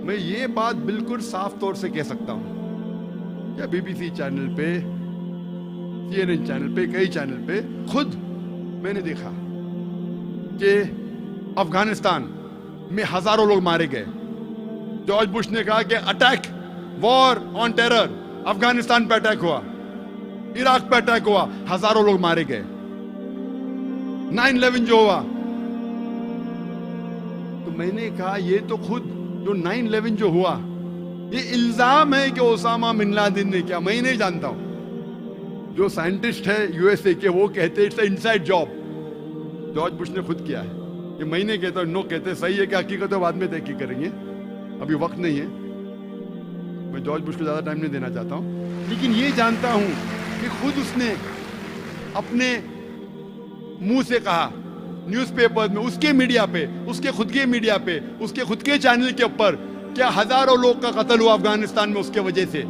मैं ये बात बिल्कुल साफ तौर से कह सकता हूं क्या बीबीसी चैनल पे, CNN चैनल पे, कई चैनल पे खुद मैंने देखा कि अफगानिस्तान में हजारों लोग मारे गए। जॉर्ज बुश ने कहा कि attack, war on terror, Afghanistan पे अटैक हुआ, इराक पे अटैक हुआ, हजारों लोग मारे गए। 9/11 जो हुआ, तो मैंने कहा ये तो खुद जो 9/11 जो हुआ, ये इल्जाम है कि ओसामा बिन लादेन ने किया, मैं नहीं जानता हूं। जो साइंटिस्ट है यूएसए के वो कहते हैं it's inside job, George Bush ने खुद किया है। ये मैं नहीं कहता, नो कहते सही है कि हकीकत है, बाद में तहकीक करेंगे, अभी वक्त नहीं है, मैं जॉर्ज बुश को ज्यादा टाइम नहीं देना चाहता हूं। लेकिन ये जानता हूं कि खुद उसने अपने मुंह से कहा न्यूज़पेपर में, उसके मीडिया पे, उसके खुद के मीडिया पे, उसके खुद के चैनल के ऊपर, क्या हजारों लोग का कत्ल हुआ अफगानिस्तान में उसके वजह से,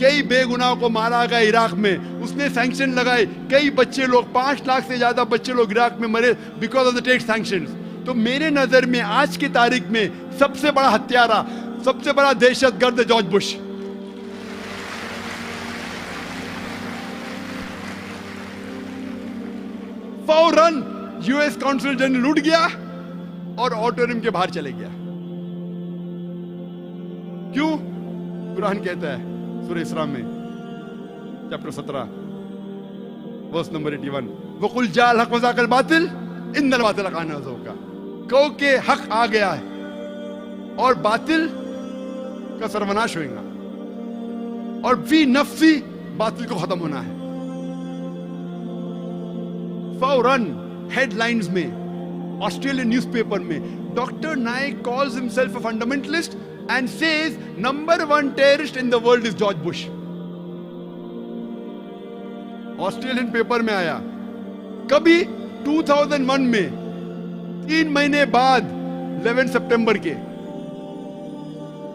कई बेगुनाह को मारा गया इराक में, उसने सैंक्शन लगाए, कई बच्चे लोग, 5 लाख से ज्यादा बच्चे लोग इराक में मरे because of the tech sanctions. तो मेरे नजर में आज की तारीख में सबसे बड़ा हत्यारा, सबसे बड़ा दहशतगर्द है जॉर्ज बुश। फौरन यूएस काउंसिल जनरल उठ गया और ऑडिटोरियम के बाहर चले गया। क्यों? कुरान कहता है सूरह इसरा में चैप्टर 17 वर्स नंबर 81, वकुल जाल हक वज़ाकल बातिल इन्नल बातिल काना ज़हूका, कहो कि हक आ गया है और बातिल का सर्वनाश होगा, और फी नफ्सी बातिल को खत्म होना है। फौरन हेडलाइंस में, ऑस्ट्रेलियन न्यूज़पेपर में, doctor Naik calls himself a fundamentalist and says number 1 terrorist in the world is George Bush. Australian paper में आया। कभी 2001 में 3 महीने बाद 11 सितंबर के,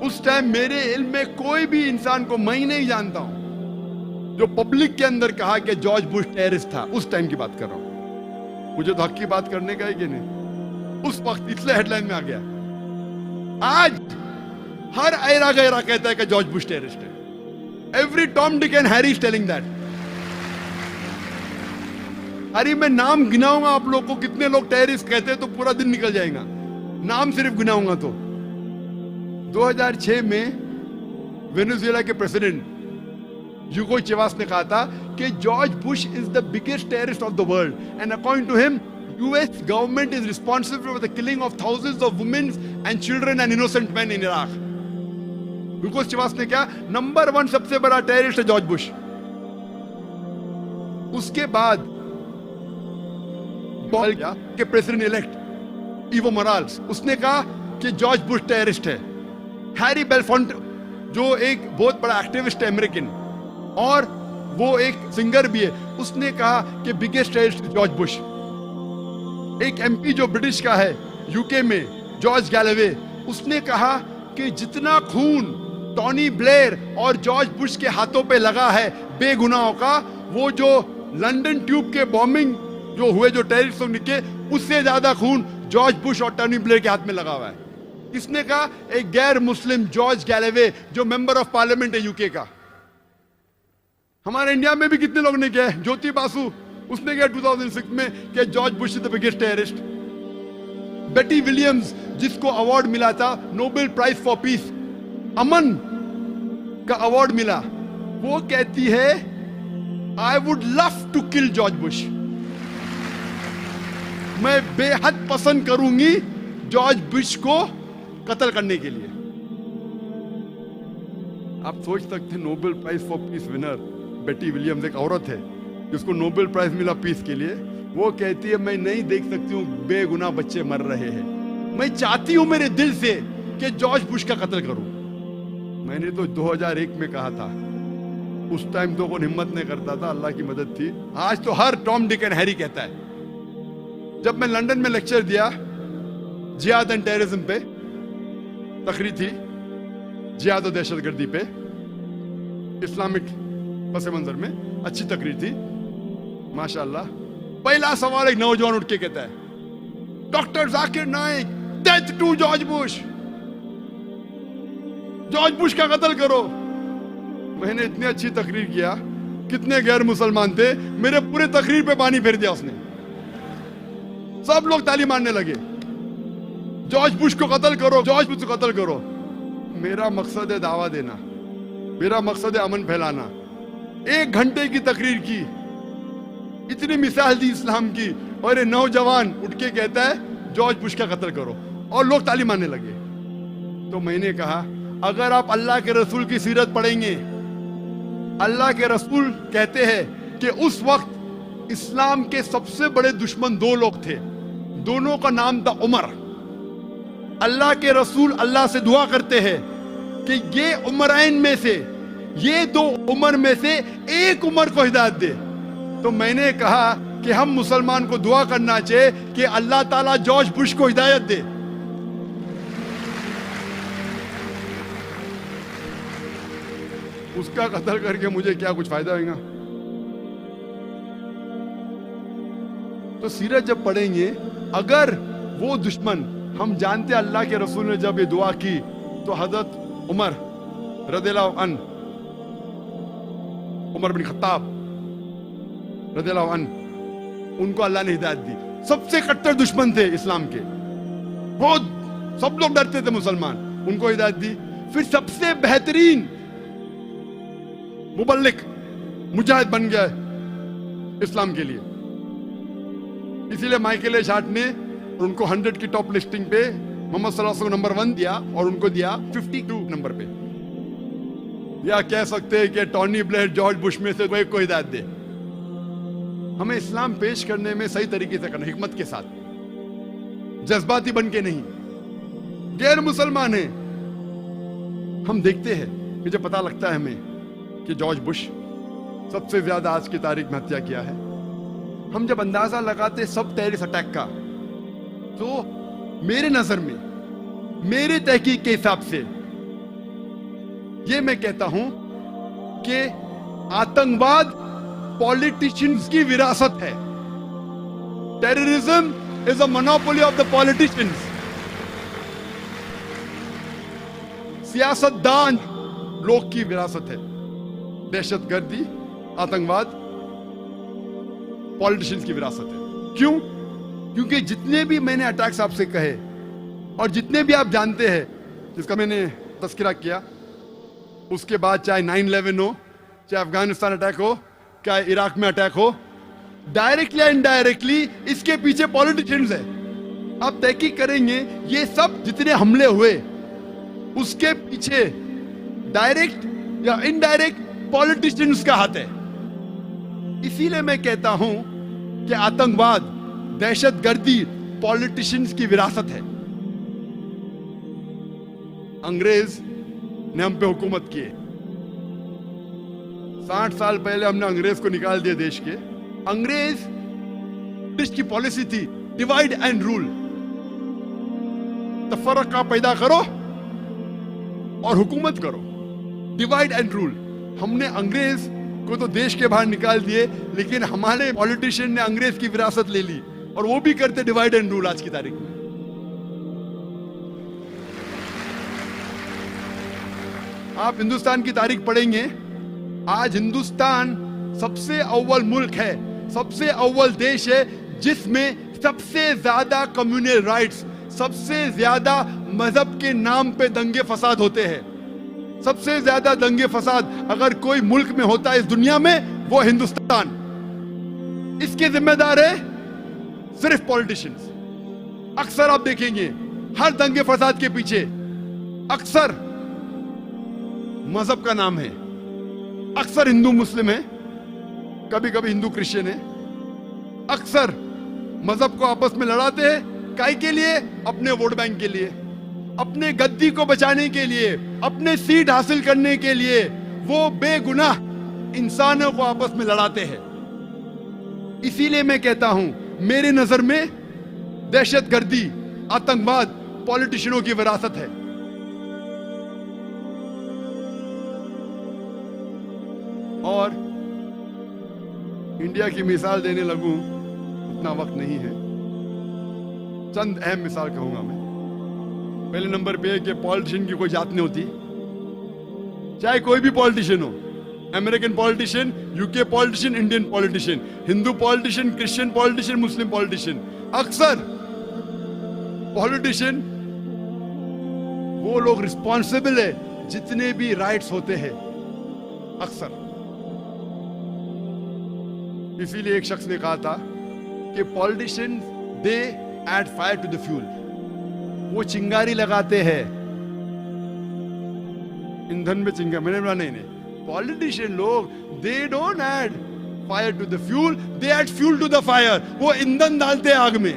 उस टाइम मेरे इल्म में कोई भी इंसान को मैं नहीं जानता हूं जो पब्लिक के अंदर कहा कि जॉर्ज बुश टेररिस्ट था। उस टाइम की बात कर रहा हूं, मुझे तो हक की बात करने का है कि नहीं, उस वक्त इसलिए हेडलाइन में आ गया। आज हर ऐरा गैरा कहता है कि जॉर्ज बुश टेररिस्ट है। Every Tom Dick and Harry is telling that. अरे मैं नाम गिनाऊंगा आप लोग को कितने लोग टेररिस्ट कहते हैं तो पूरा दिन निकल जाएगा, नाम सिर्फ गिनाऊंगा तो। 2006 में वेनेजुएला के प्रेसिडेंट ह्यूगो चेवास ने कहा था कि George Bush is the biggest terrorist of the world and according to him US government is responsible for the killing of thousands of women and children and innocent men in Iraq. ह्यूगो चेवास ने क्या, number 1 सबसे बड़ा terrorist है George Bush. उसके बाद के president elect Evo Morales, उसने कहा कि जॉर्ज बुश टेररिस्ट है। हैरी बेलफोंट जो एक बहुत बड़ा एक्टिविस्ट है अमेरिकन और वो एक सिंगर भी है, उसने कहा कि बिगेस्ट टेररिस्ट जॉर्ज बुश। एक एमपी जो ब्रिटिश का है यूके में, जॉर्ज गैलवे, उसने कहा कि जितना खून टोनी ब्लेयर और जॉर्ज बुश के हाथों पे लगा है बेगुनाहों का, वो जो लंदन ट्यूब के बॉम्बिंग जो हुए जो टेररिस्ट के, उससे ज्यादा खून जॉर्ज बुश और टोनी ब्लेयर के हाथ में लगा हुआ है। किसने कहा? एक गैर मुस्लिम जॉर्ज गैलवे जो मेंबर ऑफ पार्लियामेंट है यूके का। हमारे इंडिया में भी कितने लोग ने किया, ज्योति बासु उसने किया 2006 में कि George Bush is the biggest terrorist. Betty Williams जिसको अवार्ड मिला था नोबेल प्राइज फॉर पीस, अमन का अवार्ड मिला, वो कहती है I would love to kill George Bush, मैं बेहद पसंद करूंगी जॉर्ज बुश को कत्ल करने के लिए। आप सोच सकते हैं Nobel prize for peace winner Betty Williams एक औरत है जिसको नोबेल प्राइज मिला पीस के लिए, वो कहती है मैं नहीं देख सकती हूँ बेगुनाह बच्चे मर रहे हैं, मैं चाहती हूं मेरे दिल से कि जॉर्ज बुश का कत्ल करूं। मैंने तो 2001 में कहा था, उस टाइम तो कौन हिम्मत नहीं करता था, अल्लाह की मदद थी। आज तो हर टॉम डिक एंड हैरी कहता है। जब मैं लंदन में लेक्चर दिया जिहाद एंड टेररिज्म पे, तकरीर थी जिहाद और दहशतगर्दी पे, इस्लामिक पस मंजर में अच्छी तकरीर थी माशाअल्लाह। पहला सवाल एक नौजवान उठ के कहता है, doctor Zakir Naik, death to George Bush. George Bush का कत्ल करो। मैंने इतनी अच्छी तकरीर किया, कितने गैर मुसलमान थे, मेरे पूरे तकरीर पे पानी फेर दिया उसने। सब लोग ताली मारने लगे, जॉर्ज बुश को कत्ल करो, जॉर्ज बुश को कत्ल करो। मेरा मकसद है दावा देना, मेरा मकसद है अमन फैलाना। 1 घंटे की तकरीर की, इतनी मिसाल दी इस्लाम की, और ये नौजवान उठ के कहता है जॉर्ज बुश का कत्ल करो, और लोग ताली मारने लगे। तो मैंने कहा, अगर आप अल्लाह के रसूल की सीरत पढ़ेंगे, अल्लाह के रसूल कहते हैं कि उस वक्त इस्लाम के सबसे बड़े दुश्मन 2 लोग थे, दोनों का नाम था उमर। अल्लाह के रसूल अल्लाह से दुआ करते हैं कि ये उमरैन में से, ये 2 उमर में से एक उमर को हिदायत दे। तो मैंने कहा कि हम मुसलमान को दुआ करना चाहिए कि अल्लाह ताला जॉर्ज बुश को हिदायत दे। उसका कत्ल करके मुझे क्या कुछ फायदा होगा? तो सीरत जब पढ़ेंगे, अगर वो दुश्मन, हम जानते अल्लाह के रसूल ने जब ये दुआ की तो हजरत उमर रदियल्लाहु अन्हु, उमर बिन खत्ताब रदियल्लाहु अन्हु, उनको अल्लाह ने हिदायत दी। सबसे कट्टर दुश्मन थे इस्लाम के, बहुत सब लोग डरते थे मुसलमान, उनको हिदायत दी। फिर सबसे बेहतरीन मुबल्लिग, मुजाहिद बन गया इस्लाम के लिए। इसीलिए माइकल ए शार्ट ने उनको 100 की टॉप लिस्टिंग पे मोहम्मद सल्लल्लाहु अलैहि वसल्लम नंबर 1 दिया, और उनको दिया 52 नंबर पे। या कह सकते हैं कि टॉनी ब्लेयर जॉर्ज बुश में से कोई को हिदायत दे। हमें इस्लाम पेश करने में सही तरीके से करना, हिकमत के साथ, जज्बाती बन के नहीं। गैर मुसलमान है, हम देखते हैं कि जब पता लगता है हमें कि जॉर्ज बुश सबसे ज्यादा आज की तारीख में हत्या किया है, हम जब अंदाजा लगाते सब टेररिस्ट अटैक का, तो मेरे नजर में, मेरे तहकीक के हिसाब से ये मैं कहता हूं कि आतंकवाद पॉलिटिशियंस की विरासत है। Terrorism is a monopoly of the politicians. सियासतदान लोग की विरासत है। दहशतगर्दी, आतंकवाद पॉलिटिशियंस की विरासत है। क्यों? क्योंकि जितने भी मैंने अटैक्स आपसे कहे, और जितने भी आप जानते हैं जिसका मैंने तस्करा किया, उसके बाद चाहे 9/11 हो, चाहे अफगानिस्तान अटैक हो, चाहे इराक में अटैक हो, डायरेक्टली या इनडायरेक्टली इसके पीछे पॉलिटिशियंस है। आप तहकीक करेंगे, ये सब जितने हमले हुए उसके पीछे डायरेक्ट या इनडायरेक्ट पॉलिटिशियंस का हाथ है। इसीलिए मैं कहता हूं कि आतंकवाद, दहशतगर्दी पॉलिटिशियंस की विरासत है। अंग्रेज ने हम पे हुकूमत किए, 60 साल पहले हमने अंग्रेज को निकाल दिया देश के। अंग्रेज ब्रिटिश की पॉलिसी थी डिवाइड एंड रूल, तफरका पैदा करो और हुकूमत करो, डिवाइड एंड रूल। हमने अंग्रेज को तो देश के बाहर निकाल दिए, लेकिन हमारे पॉलिटिशियन ने अंग्रेज की विरासत ले ली, और वो भी करते डिवाइड एंड रूल आज की तारीख में। आप हिंदुस्तान की तारीख पढ़ेंगे, आज हिंदुस्तान सबसे अव्वल मुल्क है, सबसे अव्वल देश है जिसमें सबसे ज्यादा कम्युनल राइट्स, सबसे ज्यादा मजहब के नाम पे दंगे फसाद होते हैं। सबसे ज्यादा दंगे फसाद अगर कोई मुल्क में होता है इस दुनिया में, वो हिंदुस्तान। इसके जिम्मेदार है सिर्फ पॉलिटिशियंस। अक्सर आप देखेंगे हर दंगे फसाद के पीछे अक्सर मजहब का नाम है, अक्सर हिंदू मुस्लिम है, कभी कभी हिंदू क्रिश्चियन है। अक्सर मजहब को आपस में लड़ाते हैं, काहे के लिए? अपने वोट बैंक के लिए, अपने गद्दी को बचाने के लिए, अपने सीट हासिल करने के लिए। वो बेगुनाह इंसानों को आपस में लड़ाते हैं। इसीलिए मैं कहता हूं, मेरे नजर में दहशतगर्दी, आतंकवाद पॉलिटिशियनों की विरासत है। और इंडिया की मिसाल देने लगूं, उतना वक्त नहीं है। चंद अहम मिसाल कहूंगा मैं। पहले नंबर पे कि पॉलिटिशियन की कोई जात नहीं होती, चाहे कोई भी पॉलिटिशियन हो, American politician, UK politician, Indian politician, Hindu politician, Christian politician, Muslim politician, अक्सर पॉलिटिशियन वो लोग रिस्पॉन्सिबल है जितने भी राइट्स होते हैं, अक्सर। इसीलिए एक शख्स ने कहा था कि politician they add fire to the fuel, वो चिंगारी लगाते हैं, ईंधन में चिंगारी। मैंने बोला नहीं नहीं, पॉलिटिशियन लोग they don't add fire to the fuel, they add fuel to the fire, वो ईंधन डालते हैं आग में।